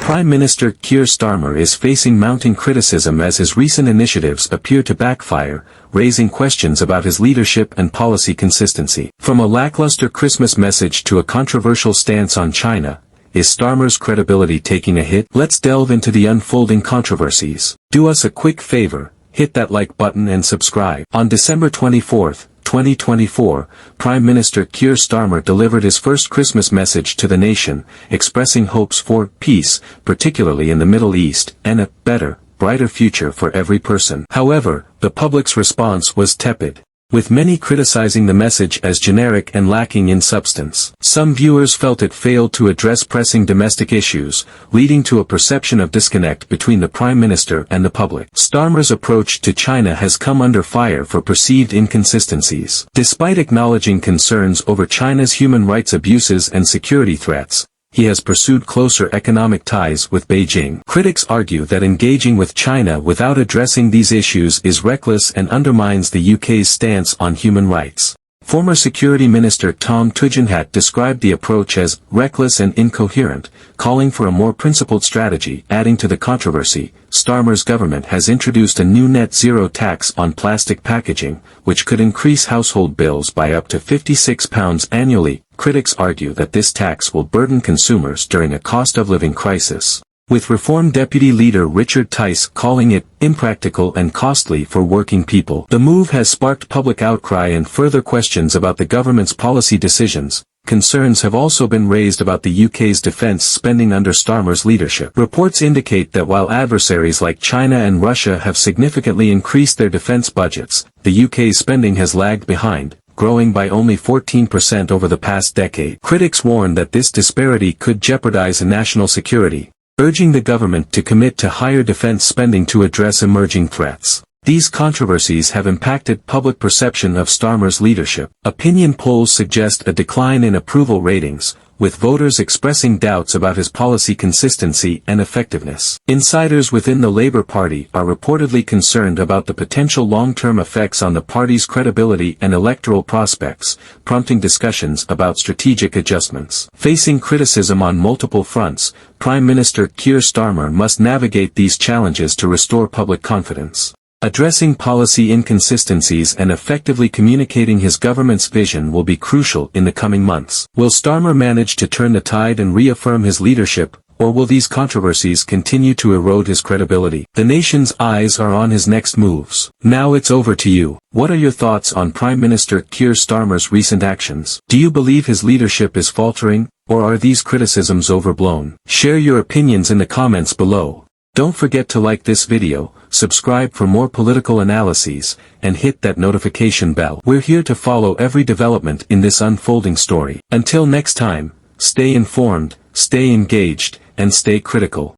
Prime Minister Keir Starmer is facing mounting criticism as his recent initiatives appear to backfire, raising questions about his leadership and policy consistency. From a lackluster Christmas message to a controversial stance on China, is Starmer's credibility taking a hit? Let's delve into the unfolding controversies. Do us a quick favor, hit that like button and subscribe. On December 24, 2024, Prime Minister Keir Starmer delivered his first Christmas message to the nation, expressing hopes for peace, particularly in the Middle East, and a better, brighter future for every person. However, the public's response was tepid, with many criticizing the message as generic and lacking in substance. Some viewers felt it failed to address pressing domestic issues, leading to a perception of disconnect between the Prime Minister and the public. Starmer's approach to China has come under fire for perceived inconsistencies. Despite acknowledging concerns over China's human rights abuses and security threats, he has pursued closer economic ties with Beijing. Critics argue that engaging with China without addressing these issues is reckless and undermines the UK's stance on human rights. Former Security Minister Tom Tugendhat described the approach as reckless and incoherent, calling for a more principled strategy. Adding to the controversy, Starmer's government has introduced a new net zero tax on plastic packaging, which could increase household bills by up to £56 annually. Critics argue that this tax will burden consumers during a cost-of-living crisis, with Reform Deputy Leader Richard Tice calling it impractical and costly for working people. The move has sparked public outcry and further questions about the government's policy decisions. Concerns have also been raised about the UK's defence spending under Starmer's leadership. Reports indicate that while adversaries like China and Russia have significantly increased their defence budgets, the UK's spending has lagged behind, growing by only 14% over the past decade. Critics warn that this disparity could jeopardize national security, urging the government to commit to higher defense spending to address emerging threats. These controversies have impacted public perception of Starmer's leadership. Opinion polls suggest a decline in approval ratings, with voters expressing doubts about his policy consistency and effectiveness. Insiders within the Labour Party are reportedly concerned about the potential long-term effects on the party's credibility and electoral prospects, prompting discussions about strategic adjustments. Facing criticism on multiple fronts, Prime Minister Keir Starmer must navigate these challenges to restore public confidence. Addressing policy inconsistencies and effectively communicating his government's vision will be crucial in the coming months. Will Starmer manage to turn the tide and reaffirm his leadership, or will these controversies continue to erode his credibility? The nation's eyes are on his next moves. Now it's over to you. What are your thoughts on Prime Minister Keir Starmer's recent actions? Do you believe his leadership is faltering, or are these criticisms overblown? Share your opinions in the comments below. Don't forget to like this video, subscribe for more political analyses, and hit that notification bell. We're here to follow every development in this unfolding story. Until next time, stay informed, stay engaged, and stay critical.